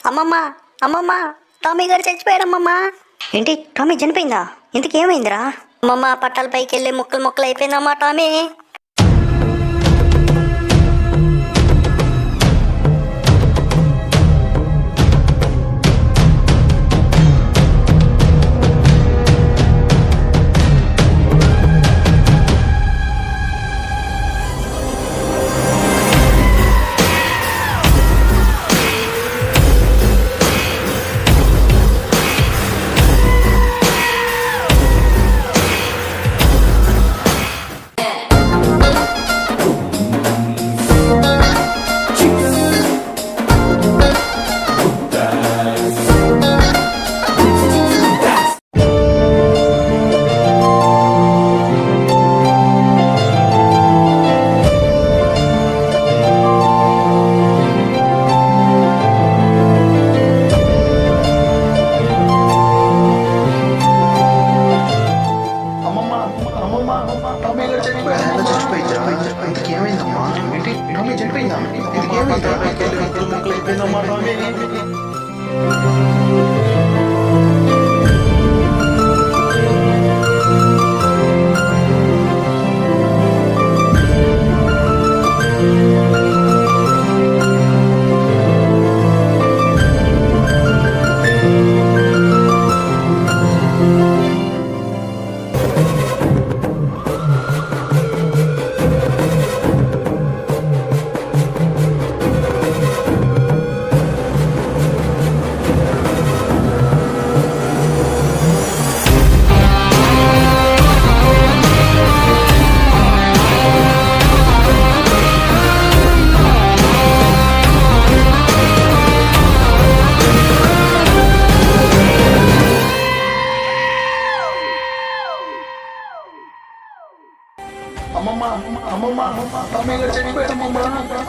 అమ్మమ్మ అమ్మమ్మ టామీ గారు చచ్చిపోయారమ్మమ్మ. ఏంటి టామీ చనిపోయిందా? ఇంతకు ఏమైందిరా? అమ్మమ్మ పట్టాల పైకి వెళ్ళి ముక్కలు ముక్కలు అయిపోయిందమ్మా టామీ.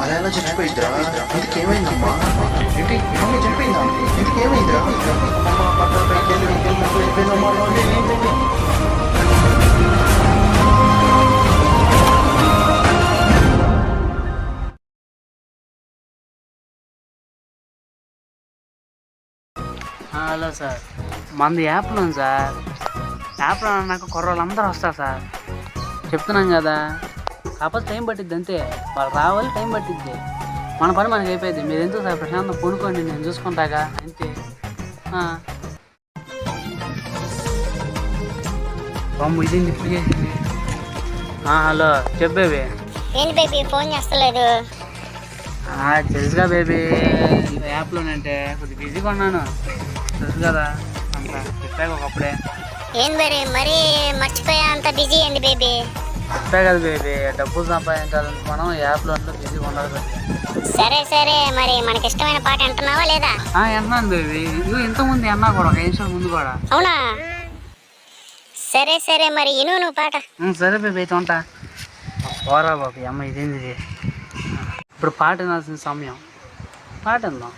అలా ఎలా చచ్చిపోయిద్దిరా? ఇంతకు ఏమైందమ్మా? ఏంటి మమ్మీ చనిపోయిందా? ఇంతకు ఏమైందిరా? అమ్మమ్మ పట్టాల పైకి వెళ్ళి ముక్కలు ముక్కలు అయిపోయిందమ్మా టామీ. హలో సార్, మనది యాప్లో ఉంది సార్. యాప్లో నాకు కుర్రోళ్ళందరూ వస్తారు సార్, చెప్తున్నాం కదా. కాకపోతే టైం పట్టిద్ది అంతే, వాళ్ళు రావాలి, టైం పట్టిద్ది. మన పని మనకి అయిపోయింది. మీరు ఎందుకు సార్ ప్రశాంతం కొనుక్కోండి, నేను చూసుకుంటాగా అంతే. బొమ్మ ఇదేంది ఇప్పుడు చేసింది. హలో చెప్పు బేబీ. ఏంటి బేబీ ఫోన్ చేస్తలేదు? తెలుసుగా బేబీ, యాప్లోనంటే కొద్దిగా బిజీగా ఉన్నాను, తెలుసు కదా. అంతా చెప్పాక ఒకప్పుడే. ఏం మరి మర్చిపోయా, అంత బిజీ ఏంది బేబీ? చెప్పా కదా బేబీ, డబ్బులు సంపాదించాలంటే మనం యాప్లో బిజీగా ఉండాలి. సరే సరే, మరి మనకి ఇష్టమైన పాట వింటున్నావా లేదా? వింటున్నాను బేబీ, ఇంతకుముందు అన్నా కూడా, ఒక నిమిషం ముందు కూడా. అవునా? సరే సరే, మరి నువ్వు పాట. సరే బేబీ, అయితే ఉంటా. పోరా బాబు, అమ్మ ఇదేంది ఇప్పుడు పాట వినాల్సిన సమయం, పాట విందాం.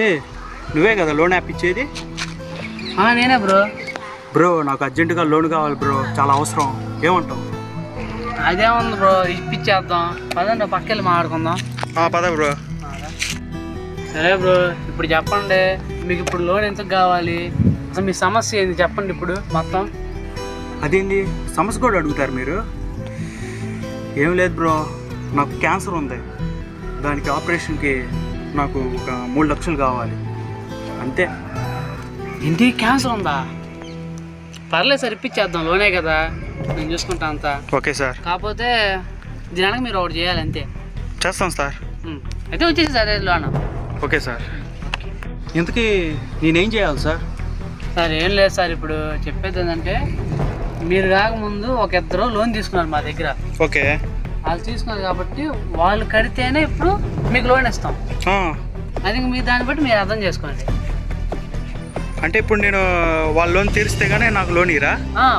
ఏ నువ్వే కదా లోన్ యాప్ ఇచ్చేది? నేనే బ్రో. బ్రో నాకు అర్జెంటుగా లోన్ కావాలి బ్రో, చాలా అవసరం. ఏమంటావు? అదేముంది బ్రో, ఇప్పించేద్దాం. పదండి పక్కెళ్ళి మాట్లాడుకుందాం. పద బ్రో. సరే బ్రో, ఇప్పుడు చెప్పండి, మీకు ఇప్పుడు లోన్ ఎంత కావాలి, అసలు మీ సమస్య ఏంది చెప్పండి ఇప్పుడు మొత్తం. అదేంటి సమస్య కూడా అడుగుతారు మీరు? ఏం లేదు బ్రో, నాకు క్యాన్సర్ ఉంది. దానికి ఆపరేషన్కి నాకు ఒక 3 లక్షలు కావాలి అంతే. ఏంటి క్యాన్సర్ ఉందా? పర్లేదు సార్, ఇప్పించేద్దాం, లోనే కదా, నేను చూసుకుంటా అంతా. Okay sir. కాకపోతే దీనికి మీరు ఒకటి చేయాలి అంతే. చేస్తాం సార్. అయితే వచ్చేసి సార్ లోన్. Okay sir. ఇంతకీ నేనేం చేయాలి సార్? సార్ ఏం లేదు సార్, ఇప్పుడు చెప్పేది ఏంటంటే, మీరు కాకముందు ఒక 2 లోన్ తీసుకున్నారు మా దగ్గర. ఓకే. వాళ్ళు తీసుకున్నారు కాబట్టి వాళ్ళు కడితేనే ఇప్పుడు మీకు లోన్ ఇస్తాం. అది మీ దాన్ని బట్టి మీరు అర్థం చేసుకోండి. అంటే ఇప్పుడు నేను వాళ్ళ లోన్ తీరిస్తే కానీ నాకు లోన్ ఇరా?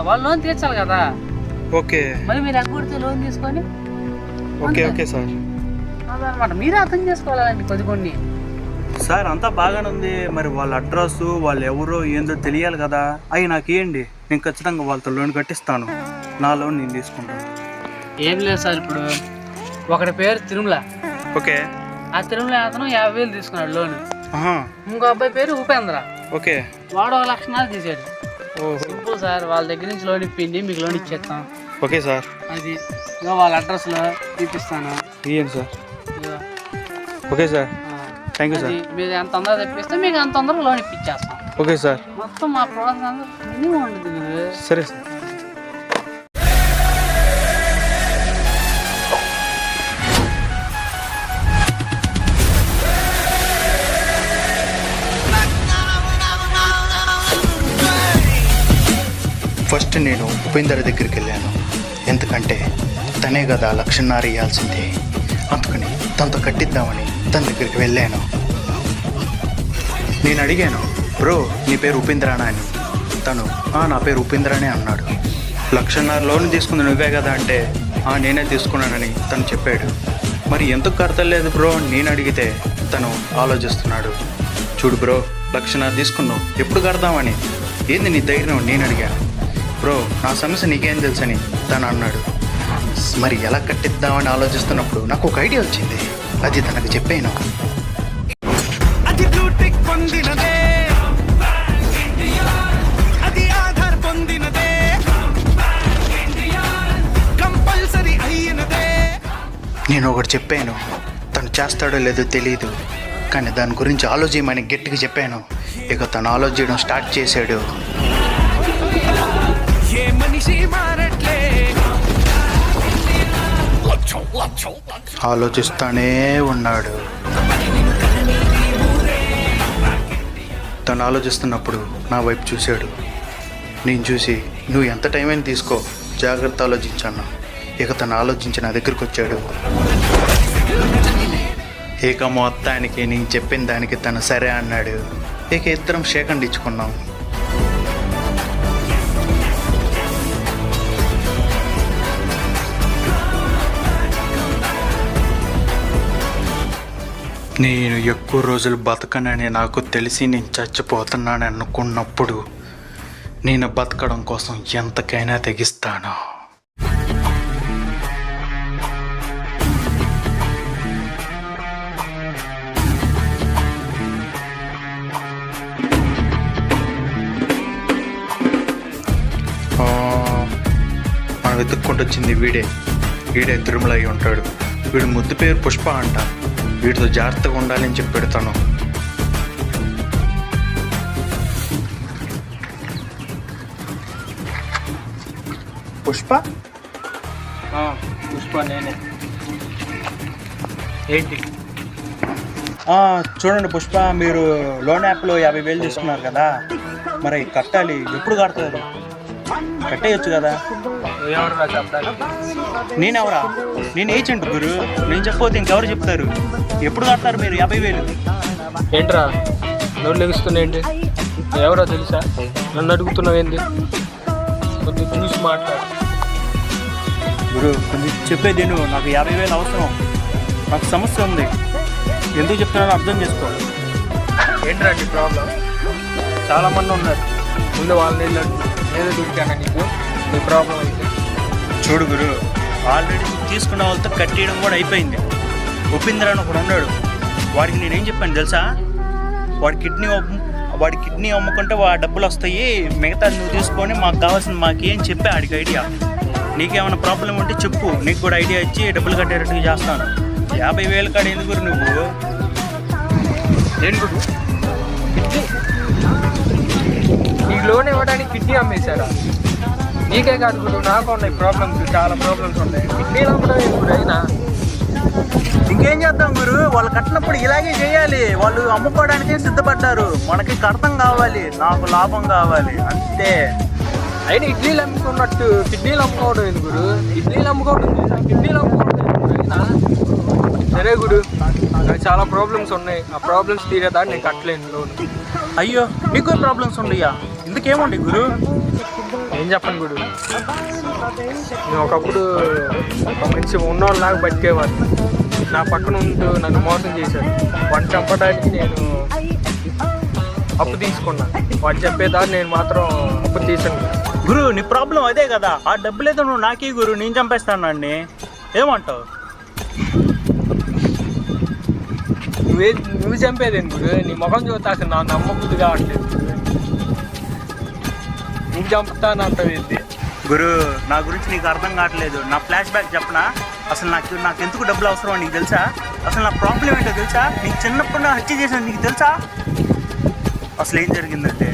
వాళ్ళు లోన్ తీర్చాలి కదా. ఓకే. మరి మీరు ఎగ్గొడితే లోన్ తీసుకొని. Okay okay sir. అదనమాట, మీరే అర్థం చేసుకోవాలండి కొన్ని. సార్ అంతా బాగానే ఉంది, మరి వాళ్ళ అడ్రస్, వాళ్ళు ఎవరో ఏందో తెలియాలి కదా. అవి నాకు ఇవ్వండి, నేను ఖచ్చితంగా వాళ్ళతో లోన్ కట్టిస్తాను. నా లోన్ నేను తీసుకుంటాను. ఏం లేదు సార్, ఇప్పుడు ఒకటి పేరు తిరుమల. ఓకే. ఆ తిరుమల అతను 50,000 తీసుకున్నాడు లోన్. ఇంకో అబ్బాయి పేరు ఉపేంద్ర. ఓకే. వాడు 1,00,000 తీసాడు. సింపుల్ సార్, వాళ్ళ దగ్గర నుంచి లోన్ ఇప్పింది, మీకు లోన్ ఇచ్చేస్తాం. Okay sir. అది ఇక వాళ్ళ అడ్రస్లో చూపిస్తాను. ఇవ్వండి sir. Okay sir, thank you sir. మీరు ఎంత తొందరగా తెప్పిస్తే మీకు అంత తొందరగా లోన్ ఇప్పించేస్తాం. Okay sir. మొత్తం మా ప్రాసెస్ అంతా మినిమం ఉంటుంది. సరే సార్. ఫస్ట్ నేను ఉపేందర్ దగ్గరికి వెళ్ళాను, ఎందుకంటే తనే కదా 1,50,000 ఇవ్వాల్సిందే. అందుకని తనతో కట్టిద్దామని తన దగ్గరికి వెళ్ళాను. నేను అడిగాను, బ్రో నీ పేరు ఉపేంద్రానా అని. తను నా పేరు ఉపేంద్రానే అన్నాడు. 1,50,000 లోన్ తీసుకుంది నువ్వే కదా అంటే నేనే తీసుకున్నానని తను చెప్పాడు. మరి ఎందుకు కడతలేదు బ్రో నేను అడిగితే తను ఆలోచిస్తున్నాడు. చూడు బ్రో, 1,50,000 తీసుకున్నావు, ఎప్పుడు కడదామని? ఏంది నీ ధైర్యం? నేను అడిగాను. బ్రో నా సమస్య నీకేం తెలుసని తను అన్నాడు. మరి ఎలా కట్టిద్దామని ఆలోచిస్తున్నప్పుడు నాకు ఒక ఐడియా వచ్చింది, అది తనకు చెప్పాను. నేను ఒకటి చెప్పాను, తను చేస్తాడో లేదో తెలియదు, కానీ దాని గురించి ఆలోచించమని గట్టిగా చెప్పాను. ఇక తను ఆలోచించడం స్టార్ట్ చేశాడు. ఆలోచిస్తానే ఉన్నాడు. తను ఆలోచిస్తున్నప్పుడు నా వైపు చూశాడు. నేను చూసి, నువ్వు ఎంత టైం అయినా తీసుకో, జాగ్రత్త ఆలోచించాను. ఇక తను ఆలోచించి నా దగ్గరికి వచ్చాడు. ఇక మొత్తానికి నేను చెప్పిన దానికి తను సరే అన్నాడు. ఇక ఇద్దరం షేక్ హ్యాండ్ ఇచ్చుకున్నాం. నేను ఎక్కువ రోజులు బతకనని నాకు తెలిసి నేను చచ్చిపోతున్నాను అనుకున్నప్పుడు నేను బతకడం కోసం ఎంతకైనా తెగిస్తాను. మనం వెతుక్కుంటూ వచ్చింది వీడే తిరుమల అయి ఉంటాడు. వీడు ముద్దు పేరు పుష్ప అంట. వీటితో జాగ్రత్తగా ఉండాలని చెప్పి పెడతాను. పుష్ప నేనే. ఏంటి? చూడండి పుష్ప, మీరు లోన్ యాప్లో 50,000 తీసుకున్నారు కదా, మరి కట్టాలి. ఎప్పుడు కడతారు? కట్టేయచ్చు కదా. నేనెవరా? నేను ఏజెంట్ గురు. నేను చెప్పకపోతే ఇంకెవరు చెప్తారు? ఎప్పుడు కడతారు మీరు 50,000? ఏంట్రా నోరు లెగుస్తున్నాయండి? ఎవరో తెలుసా? నన్ను అడుగుతున్నావు ఏంది? కొద్దిగా చూసి మాట్లాడు గురు. కొంచెం చెప్పేది నేను, నాకు 50,000 అవసరం. నాకు సమస్య ఉంది, ఎందుకు చెప్తున్నానో అర్థం చేసుకో. ఏంట్రా నీ ప్రాబ్లం? చాలామంది ఉన్నారు, ముందు వాళ్ళని వెళ్ళాడు. ఏదో దొరికానా నీకు నీ ప్రాబ్లం అయితే? చూడు గురు, ఆల్రెడీ తీసుకున్న వాళ్ళతో కట్టేయడం కూడా అయిపోయింది. ఉపేంద్ర అని ఒకడు ఉన్నాడు, వాడికి నేనేం చెప్పాను తెలుసా? వాడి కిడ్నీ అమ్ముకుంటే డబ్బులు వస్తాయి, మిగతా నువ్వు తీసుకొని మాకు కావాల్సిన మాకేం చెప్పే ఆడికి ఐడియా. నీకేమైనా ప్రాబ్లం ఉంటే చెప్పు, నీకు కూడా ఐడియా ఇచ్చి డబ్బులు కట్టేటట్టుగా చేస్తాను. 50,000 కాడ ఎందుకు నువ్వు? నేను గురు కిడ్నీ నీకు లోన్ ఇవ్వడానికి కిడ్నీ అమ్మేశారా? నీకే కాదు గురు, నాకు ఉన్నాయి ప్రాబ్లమ్స్, చాలా ప్రాబ్లమ్స్ ఉన్నాయి. కిడ్నీలు అమ్మడం ఇప్పుడు అయినా ఇంకేం చేద్దాం గురు, వాళ్ళు కట్టినప్పుడు ఇలాగే చేయాలి. వాళ్ళు అమ్ముకోవడానికే సిద్ధపడ్డారు, మనకి కడతం కావాలి, నాకు లాభం కావాలి, అంతే. అయినా ఇడ్లీలు అమ్ముకున్నట్టు కిడ్నీలు అమ్ముకోవడం ఎందుకు గురు? కిడ్నీలు అమ్ముకోవడం కిడ్నీలు అమ్ముకోవడం ఎందుకు అయినా? సరే గురు, నాకు చాలా ప్రాబ్లమ్స్ ఉన్నాయి, ఆ ప్రాబ్లమ్స్ తీరేదాన్ని నేను కట్టలేను లోన్. అయ్యో, నీకు ప్రాబ్లమ్స్ ఉన్నాయా? ఇందుకేముంది గురు? ఏం చెప్పను గురు, నేను ఒకప్పుడు మంచి ఉన్నోళ్ళలాగా బతికేవాడిని. నా పక్కన ఉంటూ నన్ను మోసం చేశాడు. వాడిని చంపడానికి నేను అప్పు తీసుకున్నా, వాడు చెప్పేదాన్ని నేను మాత్రం అప్పు తీసాను. గురు, నీ ప్రాబ్లం అదే కదా, ఆ డబ్బులేదో నువ్వు నాకే గురు, నేను చంపేస్తాను నన్ను. ఏమంటావు? నువ్వు చంపేదేంటి గురు? నీ ముఖం చూస్తే అసలు నా నమ్మబుద్ధి కావట్లేదు. నువ్వు చంపుతానంటది గురు, నా గురించి నీకు అర్థం కావట్లేదు. నా ఫ్లాష్ బ్యాక్ చెప్పనా? అసలు నాకు ఎందుకు డబ్బులు అవసరం అని నీకు తెలుసా? అసలు నా ప్రాబ్లం ఏంటో తెలుసా? నీకు చిన్నప్పుడు నా హత్య చేశాను, నీకు తెలుసా? అసలు ఏం జరిగిందంటే,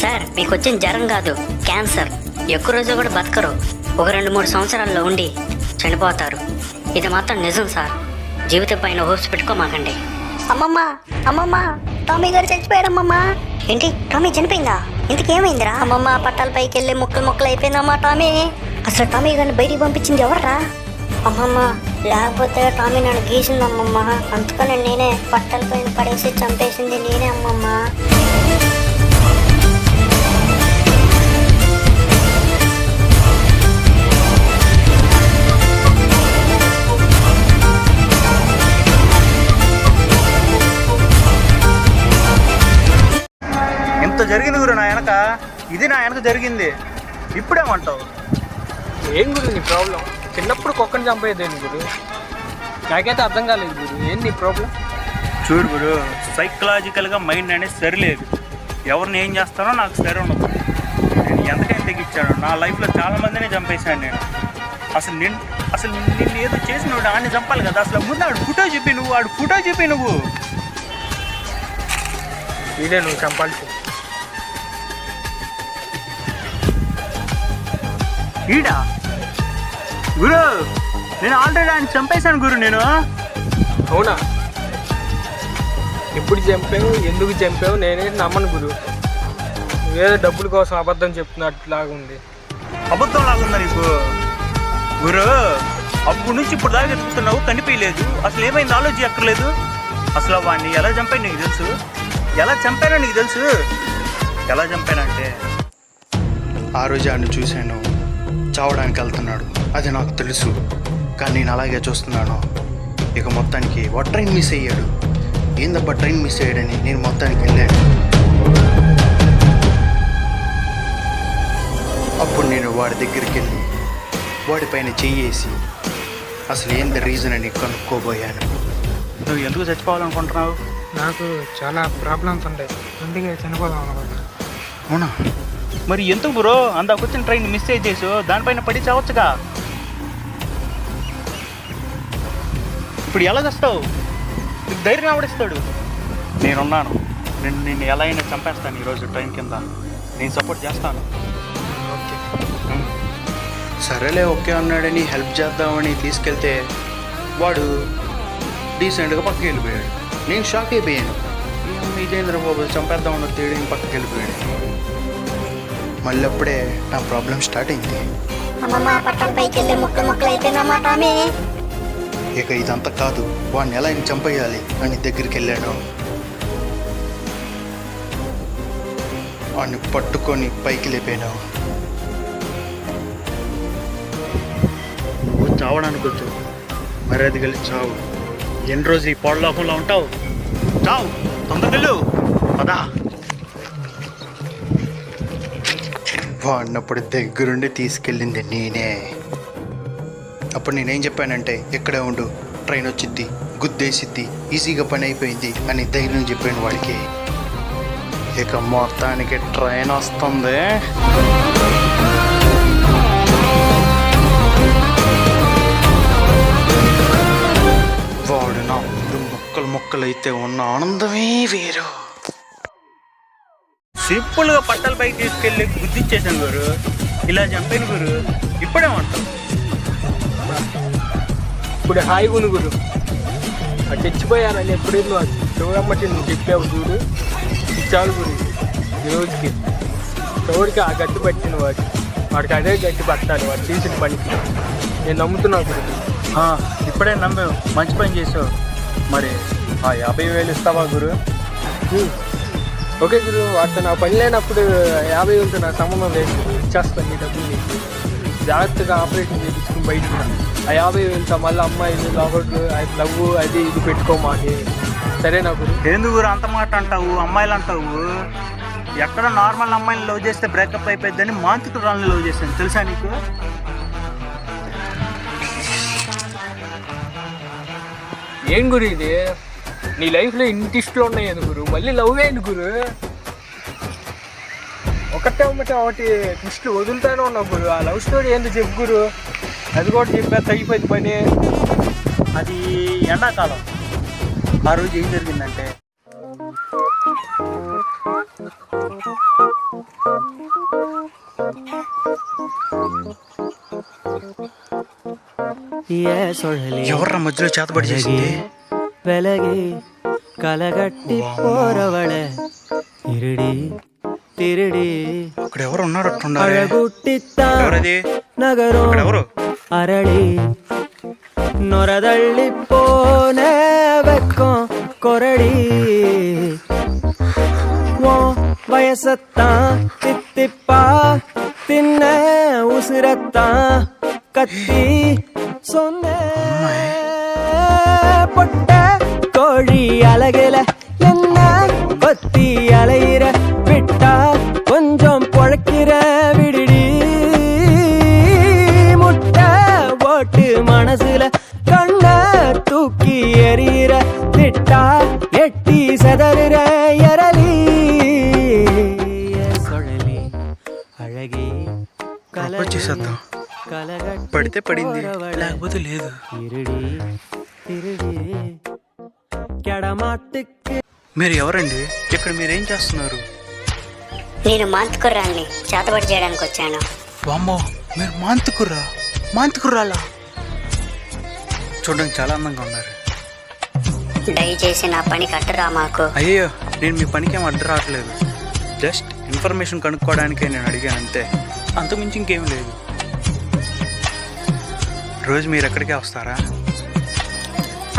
సార్ మీకు వచ్చిన జ్వరం కాదు, క్యాన్సర్. ఎక్కువ రోజులు కూడా బతకరు, ఒక 2-3 సంవత్సరాల్లో ఉండి చనిపోతారు. ఇది మాత్రం నిజం సార్, జీవితం పైన హోప్స్ పెట్టుకోమాకండి. అమ్మమ్మ అమ్మమ్మ, టామీ గారు చచ్చిపోయారమ్మమ్మ. ఏంటి, టామీ చనిపోయిందా? ఇంతకేమైందిరా? అమ్మమ్మ, పట్టాల పైకి వెళ్ళి ముక్కలు అయిపోయిందమ్మా టామీ. అసలు టామీ గారిని బయటికి పంపించింది ఎవర్రా? అమ్మమ్మ, లేకపోతే టామీ నన్ను గీసిందమ్మమ్మ, అందుకని నేనే పట్టాల పైన పడేసి చంపేసింది నేనే అమ్మమ్మ. ఇంత జరిగింది గురు నా వెనక, ఇది నా వెనక జరిగింది. ఇప్పుడేమంటావు? ఏం గురు నీ ప్రాబ్లం? చిన్నప్పుడు కుక్కని చంపేదేంటి గురు? నాకైతే అర్థం కాలేదు గురు, ఏం నీ ప్రాబ్లం? చూడు గురు, సైకలాజికల్గా మైండ్ అనేది సరిలేదు. ఎవరిని ఏం చేస్తానో నాకు సరి ఉండదు. నేను ఎంతకైనా తెగించాను, నా లైఫ్లో చాలా మందిని చంపేశాను నేను. అసలు నిన్ను ఏదో చేసినవాడు ఆడిని చంపాలి కదా. అసలు ముందు ఆడు ఫోటో చెప్పి నువ్వు ఇదే నువ్వు చంపాల్సి. ఈడా గురు, నేను ఆల్రెడీ ఆయన చంపేశాను గురు. నేను అవునా? ఎప్పుడు చంపావు, ఎందుకు చంపావు నేనే నమ్మను గురు. నువ్వేదో డబ్బుల కోసం అబద్ధం చెప్తున్నట్లాగా ఉంది. అబద్ధం లాగుందా నీకు? గురు, అప్పుడు నుంచి ఇప్పుడు దాకా ఎత్తుతున్నావు, కనిపించలేదు. అసలు ఏమైంది ఆలోచించక్కర్లేదు. అసలు వాడిని ఎలా చంపాను నీకు తెలుసు? ఎలా చంపానో నీకు తెలుసు? ఎలా చంపానంటే, ఆ రోజు ఆయన చూశాను, చావడానికి వెళ్తున్నాడు, అది నాకు తెలుసు. కానీ నేను అలాగే చూస్తున్నాను. ఇక మొత్తానికి వాడు ట్రైన్ మిస్ అయ్యాడు. ఏందబ్బా ట్రైన్ మిస్ అయ్యాడని నేను మొత్తానికి వెళ్ళాను. అప్పుడు నేను వాడి దగ్గరికి వెళ్ళి వాడిపైన చెయ్యేసి అసలు ఏంది రీజన్ అని కనుక్కోబోయాను. నువ్వు ఎందుకు చచ్చిపోవాలనుకుంటున్నావు? నాకు చాలా ప్రాబ్లమ్స్ ఉంటాయి, అందుకే చనిపోదాం అనుకుంటున్నా. అవునా? మరి ఎందుకు బ్రో అందాకొచ్చిన ట్రైన్ మిస్ చేసేసు? దానిపైన పడి చావచ్చుగా. ఇప్పుడు ఎలా చేస్తావు? నీకు ధైర్యం ఎవడిస్తాడు? నేనున్నాను, నిన్ను ఎలా అయినా చంపేస్తాను ఈరోజు ట్రైన్ కింద. నేను సపోర్ట్ చేస్తాను. ఓకే, సరేలే ఓకే అన్నాడని హెల్ప్ చేద్దామని తీసుకెళ్తే వాడు డీసెంట్గా పక్కకి వెళ్ళిపోయాడు. నేను షాక్ అయిపోయాను. ఇదేంద్ర బాబు చంపేద్దామన్న తేడి పక్కకి వెళ్ళిపోయాడు. మళ్ళీ అప్పుడే నా ప్రాబ్లం స్టార్ట్ అయింది. ఇక ఇదంతా కాదు, వాడిని ఎలా అయినా చంపేయాలి అని దగ్గరికి వెళ్ళాను. వాడిని పట్టుకొని పైకి లేపాను. నువ్వు చావడానికి వచ్చు, మరి అది కలిసి చావు. ఎన్ని రోజు ఈ పొడలోకంలో ఉంటావు? చావు, తొందరగెళ్ళు పదా. వాడినప్పుడు దగ్గరుండి తీసుకెళ్ళింది నేనే. అప్పుడు నేనేం చెప్పానంటే ఇక్కడే ఉండు, ట్రైన్ వచ్చిద్ది, గుద్దేసిద్ది, ఈజీగా పని అయిపోయింది అని ధైర్యం చెప్పాను వాడికి. ఇక మొత్తానికి ట్రైన్ వస్తుంది. వాడు నా ముందు మొక్కలైతే ఉన్న ఆనందమే వేరు. సింపుల్గా పట్టల పైకి తీసుకెళ్ళి గుర్తించేసాను గురు. ఇలా చంపాను గురు. ఇప్పుడేమంటావు? ఇప్పుడు హాయిగా ఉంది గురు. అది తెచ్చిపోయానని ఎప్పుడేమో చూడమ్మటి నువ్వు చెప్పావు చూడు, ఇచ్చాను గురు. ఈరోజుకి ఎవరికి ఆ గట్టి పట్టిన వాడికి అదే గట్టి పట్టాలి వాడు చేసిన పనికి. నేను నమ్ముతున్నా గురు. ఇప్పుడే నమ్మావు, మంచి పని చేసావు. మరి ఆ 50,000 ఇస్తావా గురు? ఓకే గురు, వాటితో నా పని లేనప్పుడు 50,000తో నా సంబంధం లేదు. ఇచ్చేస్తాను నీ డబ్బులు నీకు. జాగ్రత్తగా ఆపరేషన్ చేయించుకుని బయటకు. ఆ 50,000తో మళ్ళీ అమ్మాయిలు లవ్ అది ఇది పెట్టుకోమాని. సరేనా గురు? ఎందుకు గురు అంత మాట అంటావు? అమ్మాయిలు అంటావు. ఎక్కడ నార్మల్ అమ్మాయిని లవ్ చేస్తే బ్రేకప్ అయిపోద్దని మాంత్రికురాలని లవ్ చేశాను, తెలుసా నీకు? ఏం గురు ఇది? నీ లైఫ్లో ఇన్ని టిస్టులు ఉన్నాయి ఎందుకు గురు? మళ్ళీ లవ్ అయింది గురు. ఒకటే ఒకటి ట్విస్టులు వదులుతానే ఉన్నావు గురు. ఆ లవ్ స్టోరీ ఎందుకు చెప్పు గురు. అది కూడా చెప్పేది అయిపోయింది పని. అది ఎండాకాలం. ఆ రోజు ఏం జరిగిందంటే, ఎవర్రా మధ్యలో చేతబడి చేసింది? ಬೆಳಗಿ ಕಲಗಟ್ಟಿ ಪೋರವಳೆ ತಿರುಡಿ ತಿರುಡಿ అక్కడ ఎవరు ఉన్నారట్టున్నారు. ಅಳಗುಟ್ಟಿತ್ತ ఎవరది? ನಗರು అక్కడ ఎవరు? ಅರಳಿ ನೊರದಳ್ಳಿ ಪೋನೆ ಬೆಕ್ಕೋ ಕೊರಡಿ ಓ ವಯಸ್ಸತ್ತ ತಿತ್ತಿಪ್ಪ ತಿನ್ನೆ ಉಸಿರತ್ತ ಕತ್ತಿ ಸೊನ್ನೆ பொட்ட கோழி அழகில என்ன கொத்தி அலையிற விட்டா கொஞ்சம் பொழக்கிற விடுடி முட்டை ஓட்டு மனசுல கண்ண தூக்கி எறிகிற விட்டா எட்டி செதறுற எரளி சொழலி அழகி వచ్చేసేద్దాం. పడితే పడింది, లేకపోతే లేదు. మీరు ఎవరండి? ఇక్కడ మీరేం చేస్తున్నారు? నేను మాంత్రికుర్రాల్ని చేతబడి చేయడానికి వచ్చాను. వామ్మో, మీరు మాంతికుర్రాలా? చూడడానికి చాలా అందంగా ఉన్నారు. దయచేసి నా పని కట్టరా మాకు. అయ్యో, నేను మీ పనికి ఏం అడ్డు రావట్లేదు. జస్ట్ ఇన్ఫర్మేషన్ కనుక్కోవడానికే నేను అడిగాను అంతే, అంతకుమించి ఇంకేం లేదు. రోజు మీరు ఎక్కడికే వస్తారా?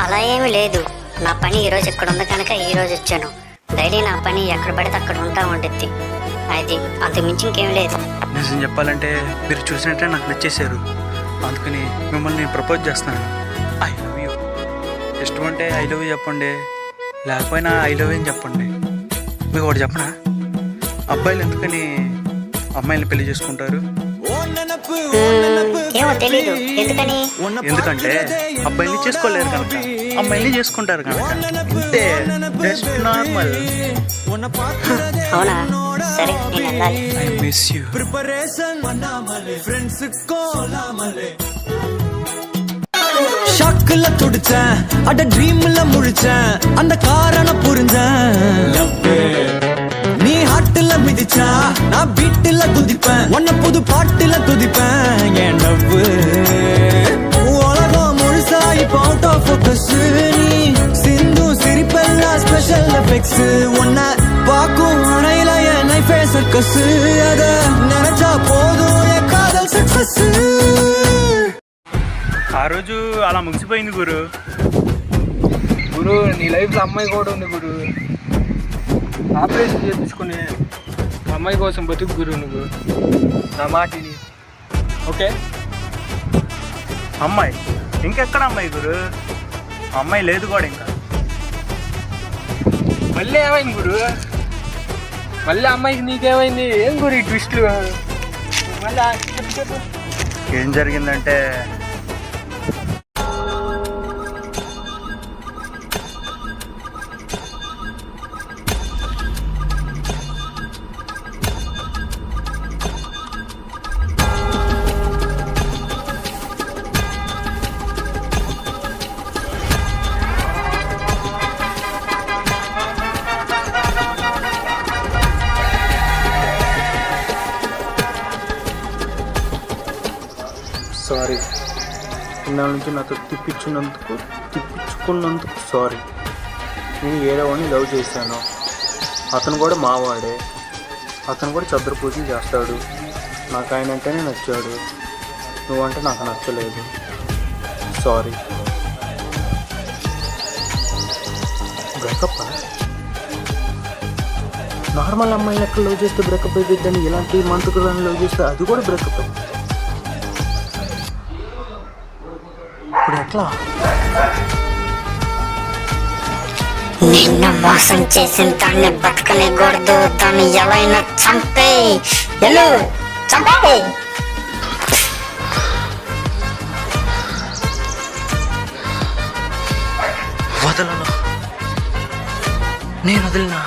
అలా ఏమీ లేదు. నా పని ఈరోజు ఇక్కడ ఉంది కనుక ఈరోజు వచ్చాను. డైలీ నా పని ఎక్కడ పడితే అక్కడ ఉంటా ఉంటుంది. అది అంతకుమించి ఇంకేం లేదు. నిజం చెప్పాలంటే మీరు చూసినట్టే నాకు నచ్చేశారు. అందుకని మిమ్మల్ని నేను ప్రపోజ్ చేస్తున్నాను. I love you. ఇష్టం అంటే ఐ లవ్ యూ చెప్పండి, లేకపోయినా ఐ లవ్ యూ అని చెప్పండి. మీకు ఒకటి చెప్పనా? అబ్బాయిలు ఎందుకని అమ్మాయిని పెళ్లి చేసుకుంటారు? ఏమో తెలీదు. ఎందుకని? ఎందుకంటే అబ్బాయిని చేసుకోలేరు కనుక, అమ్మాయిని చేసుకుంటారు కనుక. అంతే, జస్ట్ నార్మల్. అవునా? సరే, నేను వెళ్ళాలి. I miss you. ஷாக்குல துடிச்சேன், அட ட்ரீம்ல முழிச்சேன், அந்த காரணம் புரிஞ்சேன். நீ ஹாட்டுல மிதிச்சா நான் பீட்டுல குதிப்பேன், உன்ன புது பாட்டுல துதிப்பேன். என் டப்பு உலகம் முழுசா இப்போ அவுட் ஆஃப் ஃபோக்கஸ். நீ சிந்து சிரிப்பெல்லாம் ஸ்பெஷல் எஃபெக்ட்ஸ். உன்னை பார்க்கும் அறையில என் லைஃபே சர்க்கஸ். அத நினைச்சா போதும் என் காதல் சக்சஸ். ఆ రోజు అలా ముగిసిపోయింది గురు. గురు, నీ లైఫ్లో అమ్మాయి కూడా ఉంది గురు. ఆపరేషన్ చేయించుకుని అమ్మాయి కోసం బతుకు గురు. నువ్వు నా మాటిని. ఓకే? అమ్మాయి? ఇంకెక్కడ అమ్మాయి గురు? ఆ అమ్మాయి లేదు కూడా ఇంకా. మళ్ళీ ఏమైంది గురు? మళ్ళీ అమ్మాయికి నీకేమైంది? ఏం గురు ఈ ట్విస్ట్లు? మళ్ళీ చెప్పు. ఏం జరిగిందంటే సారీ, ఇన్నాళ్ళ నుంచి నాతో తిప్పించుకున్నందుకు సారీ. నేను ఏడవని లవ్ చేశాను. అతను కూడా మావాడే. అతను కూడా చద్ర పూజలు చేస్తాడు. నాకు ఆయన అంటేనే నచ్చాడు. నువ్వంటే నాకు నచ్చలేదు. సారీ. బ్రేకప్ నార్మల్ అమ్మాయిని ఎక్కడ లవ్ చేస్తే బ్రేకప్ అయిపోద్దని, ఇలాంటి మంత్రులను లవ్ చేస్తే అది కూడా బ్రేకప్. ఇప్పుడు ఎట్లా? నిన్ను మోసం చేసిన దాన్ని బతకనికూడదు. దాన్ని ఎలా అయినా చంపే వదలను. నేను వదిలినా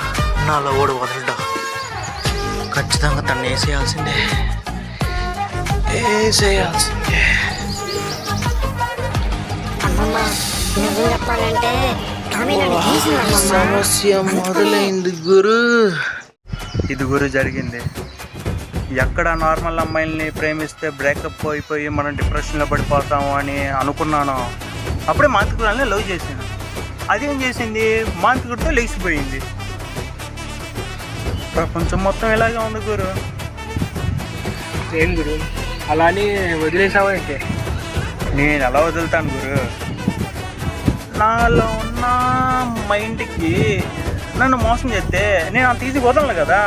నాలో ఓడు వదలడా. ఖచ్చితంగా తను వేసేయాల్సిందే. నిజం చెప్పాలంటే సమస్య మొదలైంది గురు. ఇది గురు జరిగింది. ఎక్కడ నార్మల్ అమ్మాయిల్ని ప్రేమిస్తే బ్రేకప్ అయిపోయి మనం డిప్రెషన్లో పడిపోతాము అని అనుకున్నాను. అప్పుడే మాంత్రికురాల్ని లవ్ చేశాను. అదేం చేసింది, మాంత్రికుడితో లేచిపోయింది. ప్రపంచం మొత్తం ఇలాగే ఉంది గురు. ఏం గురు అలా అని వదిలేసావా ఏంటి? నేను ఎలా వదులుతాను గురు? నాలో ఉన్న మైండ్కి నన్ను మోసం చేస్తే నేను అంత ఈజీ వదలను కదా.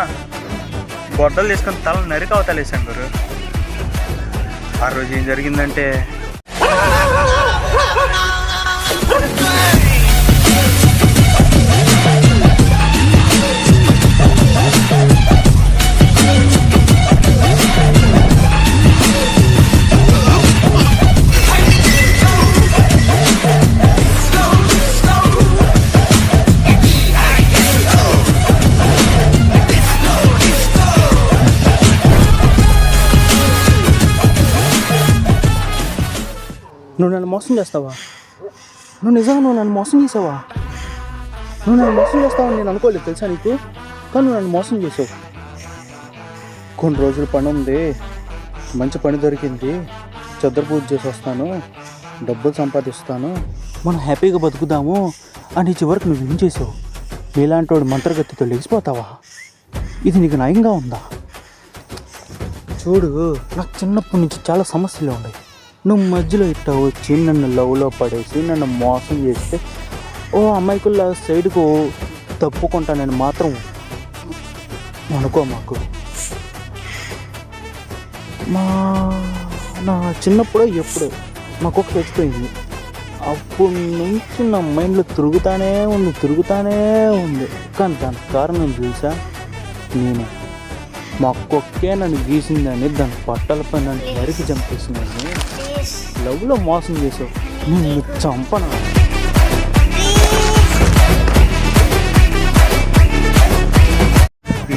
గొడ్డలు తీసుకొని తల నరికి అవతలేసాను గురు. ఆ రోజు ఏం జరిగిందంటే, నువ్వు నన్ను మోసం చేస్తావా? నువ్వు నన్ను మోసం చేసావా? నువ్వు నన్ను మోసం చేస్తావని నేను అనుకోలేదు తెలుసా నీకు. కానీ నువ్వు నన్ను మోసం చేసావు. కొన్ని రోజుల పని ఉంది, మంచి పని దొరికింది, చద్ర పూజ చేసి వస్తాను, డబ్బులు సంపాదిస్తాను, మనం హ్యాపీగా బతుకుదాము అని చివరికి నువ్వు ఏం చేసావు? నీలాంటి వాడు మంత్రగతితో లెగిసిపోతావా? ఇది నీకు న్యాయంగా ఉందా? చూడు, నాకు చిన్నప్పటి నుంచి చాలా సమస్యలు ఉన్నాయి. నువ్వు మధ్యలో ఇట్టా వచ్చి నన్ను లవ్లో పడేసి నన్ను మోసం చేస్తే ఓ అమ్మాయికుల సైడ్కు తప్పుకుంటానని మాత్రం అనుకో. మాకు నా చిన్నప్పుడు ఎప్పుడు మాకు ఒక తెచ్చిపోయింది. అప్పటి నుంచి నా మైండ్లో తిరుగుతానే ఉంది. కానీ దానికి కారణం చూసా నేను. మా కుక్కే నన్ను గీసిందని దాని పట్టలపై నన్ను నరికి చంపేసిందని లవ్లో మోసం చేసావు. నిన్ను చంపనా?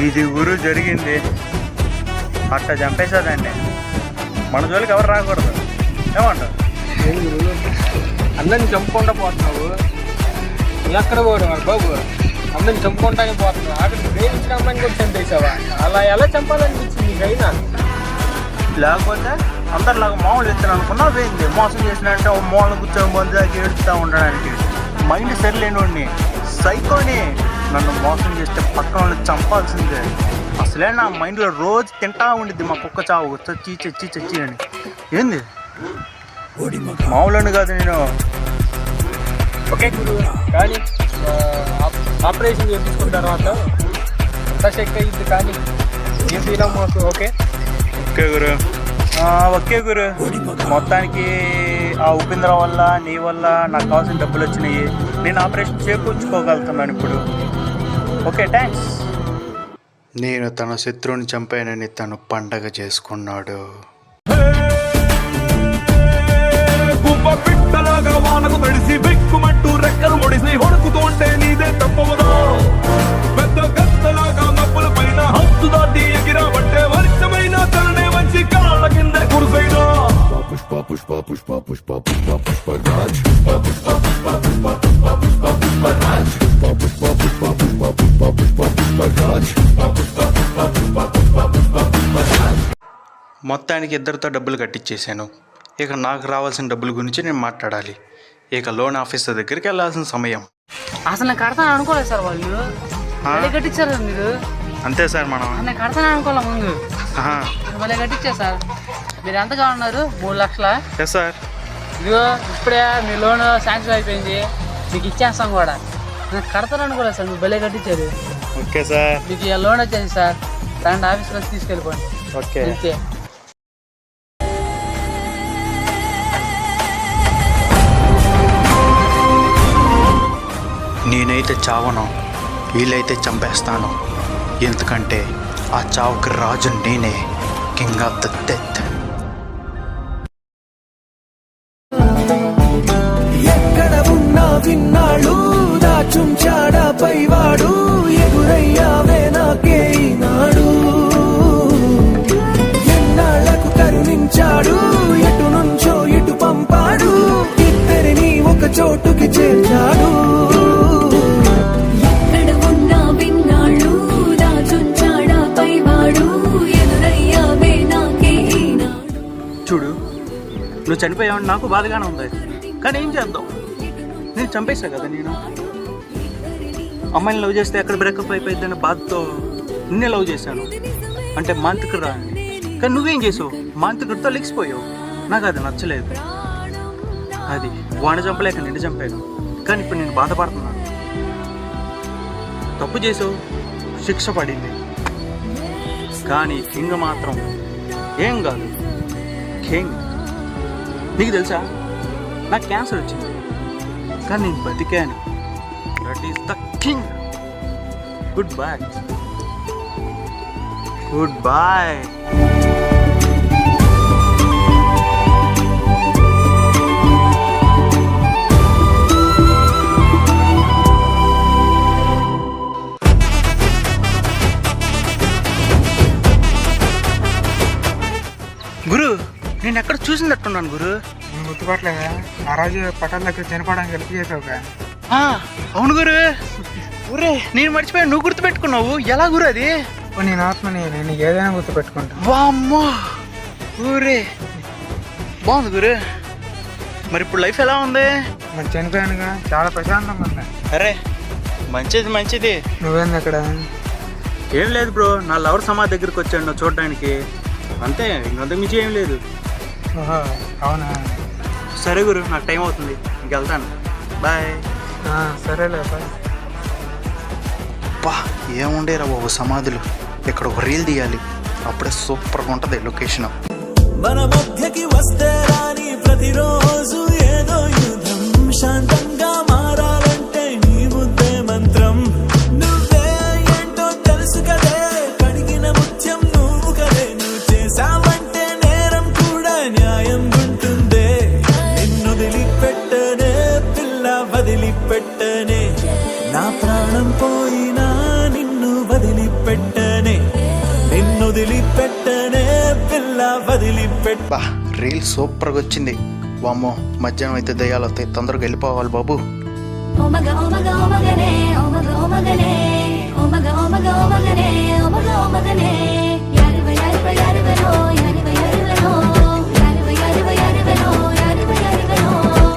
ఇది గురు జరిగింది. అట్లా చంపేసేదాన్ని. మన జోలికి ఎవరు రాకూడదు. ఏమంటారు? ఏం గురు అందరిని చంపుకుంటా పోతున్నావు? ఎక్కడ పోవడం బాబు? అందరిని చంపుకుంటానే పోతున్నావు. అక్కడ ప్రేమించిన అమ్మాయిని కూడా చంపేసావా? అలా ఎలా చంపాలనిపించింది నీకైనా? లేకపోతే అందరిలాగా మామూలు ఇస్తాను అనుకున్నా పోయింది. మోసం చేసినట్టే మూలను కూర్చొని పొందాకి ఏడుస్తూ ఉండడానికి. మైండ్ సరిలేని వాడిని, సైకోని. నన్ను మోసం చేస్తే పక్కన వాళ్ళని చంపాల్సిందే. అసలే నా మైండ్లో రోజు తింటా ఉండిద్ది మా కుక్క చావు చచ్చి అని. ఏంది మామూలు కాదు నేను. ఓకే గురు, కానీ ఆపరేషన్ చేయించుకున్న తర్వాత అంతా చెక్ అయ్యింది. కానీ ఏం ఫీల్ మాకు? ఓకే ఓకే గురు. మొత్తానికి ఆ ఉపేంద్ర వల్ల నీ వల్ల నాకు కావాల్సిన డబ్బులు వచ్చినాయి. నేను ఆపరేషన్ చేకూర్చుకోగలుగుతున్నాను ఇప్పుడు. Okay, thanks. నేను తన శత్రువుని చంపానని తను పండగ చేసుకున్నాడు. పిట్టలాగా వానకు తడిసి బిక్కుమంటూ రెక్కలు ముడిసి హొడుకుతుంటే నీదే తప్పవదా? పెద్ద గద్దలాగా మబ్బుల పైన హద్దు దాటి ఎగిరావంటే వర్షమైన తలనే వచ్చి కాళ్ళ కింద కురుసైనా. పుష్ప పుష్ప పుష్ప పుష్ప పుష్ప పుష్ప రాజ్ పుష్ప పుష్ప పుష్ప పుష్ప పుష్ప పుష్ప రాజ్ పుష్ప పుష్ప పుష్ప పుష్ప పుష్ప పుష్ప రాజ్ పుష్ప పుష్ప పుష్ప పుష్ప పుష్ప పుష్ప రాజ్. మొత్తానికి ఇద్దరితో డబ్బులు కట్టించేశాను. ఇక నాకు రావాల్సిన డబ్బుల గురించి నేను మాట్లాడాలి. ఇక లోన్ ఆఫీసర్ దగ్గరికి వెళ్ళాల్సిన సమయం. అసలు నేను కడతాను అనుకోలేదు సార్, వాళ్ళు భలే కట్టించారు సార్ మీరు. అంతే సార్, మనం నేను కడతాను అనుకోలే ముందు, భలే కట్టించారు సార్. మీరు ఎంతగా ఉన్నారు? 3 లక్షల. Yes sir. ఇదిగో ఇప్పుడే మీ లోన్ శాంక్షన్ అయిపోయింది, మీకు ఇచ్చేస్తాం కూడా. నేను కడతాను అనుకోలేదు సార్, మీరు భలే కట్టించారు. Okay sir. మీకు ఈ లోన్ వచ్చేది సార్, రండి ఆఫీస్లో తీసుకెళ్ళిపోండి. ఓకే. అంతే. నేనైతే చావను, వీళ్ళైతే చంపేస్తాను. ఎందుకంటే ఆ చావుకి రాజు నేనే, కింగ్ ఆఫ్ ద డెత్. ఎక్కడ ఉన్నా విన్నాడు దాచుంచాడా పైవాడు ఎగురయ్యావే నాకే ఈనాడు ఎన్నాళ్లకు కరుణించాడు ఎటు నుంచో ఇటు పంపాడు ఇద్దరిని ఒక చోటుకి చేర్చాడు ఎక్కడ ఉన్నా విన్నాడు దాచుంచాడా పైవాడు ఎదురయ్యావే నాకే ఈనాడు. చూడు, నువ్వు చనిపోయావని నాకు బాధగానే ఉంది, కానీ ఏం చేద్దాం? నేను చంపేశా కదా. నేను అమ్మాయిని లవ్ చేస్తే ఎక్కడ బ్రేకప్ అయిపోయిందనే బాధతో నిన్నే లవ్ చేశాను. అంటే మాంత్రికుడు రాని, కానీ నువ్వేం చేసావు? మాంత్రికుడితో లెగిసిపోయావు. నాకు అది నచ్చలేదు. అది వాడిని చంపలేక నిన్ను చంపాను, కానీ ఇప్పుడు నేను బాధపడుతున్నాను. తప్పు చేసావు, శిక్ష పడింది. కానీ కింగ్ మాత్రం ఏం కాదు. కింగ్, నీకు తెలుసా, నాకు క్యాన్సర్ వచ్చింది, కానీ నేను బతికాను. That is the king. Good boy. Good boy. గురు, నేను ఎక్కడ చూసినట్టున్నాను గురు. గుర్తుపట్టలేదా? ఆ రోజు పటాల దగ్గర చనిపోవడానికి హెల్ప్ చేసావుగా. అవును గురు. ఊరే, నేను మర్చిపోయాను, నువ్వు గుర్తుపెట్టుకున్నావు. ఎలా గురు అది? నేను ఆత్మని, నేను ఏదైనా గుర్తుపెట్టుకుంటా. వామ్మో ఊరే, బాగుంది గురు. మరి ఇప్పుడు లైఫ్ ఎలా ఉంది? మరి చనిపోయానుగా, చాలా ప్రశాంతంగా ఉంది. అరే మంచిది మంచిది. నువ్వేంది అక్కడ? ఏం లేదు బ్రో, నా లవర్ సమాధి దగ్గరికి వచ్చాను నువ్వు చూడడానికి, అంతే. ఇంకంతకు మించి ఏం లేదు. ఓహో, అవునా? సరే గురు, నాకు టైం అవుతుంది, ఇంకెళ్తాను. బాయ్. సరేలే బాయ్. అబ్బా, ఏముండేరా బాబు సమాధులు. ఇక్కడ ఒక రీల్ తీయాలి, అప్పుడే సూపర్గా ఉంటుంది లొకేషన్. మన మధ్యకి వస్తే రాని ప్రతిరోజు ఏదో యుద్ధం శాంతంగా మారాలంటే నీ ముద్దే మంత్రం నువ్వే ఏంటో తెలుసు కదే కడిగిన ముత్యం నువ్వు కదే నువ్వు చేసావంటే నేరం కూడా న్యాయం గుంటుందే నిన్ను వదిలిపెట్టనే పిల్ల వదిలిపెట్టనే నా ప్రాణం పోయినా నిన్ను వదిలిపెట్టనే నిన్ను వదిలిపెట్టనే పిల్ల వదిలిపెట్ట. బా, రీల్ సూపర్గా వచ్చింది. వామ్మో, మధ్యాహ్నం అయితే దయ్యాలు వస్తాయి, తొందరగా వెళ్ళిపోవాలి బాబు. ఓమగ ఓమగ ఓమగనే ఓమగ ఓమగనే ఓమగ ఓమగ ఓమగనే ఓమగ ఓమగనే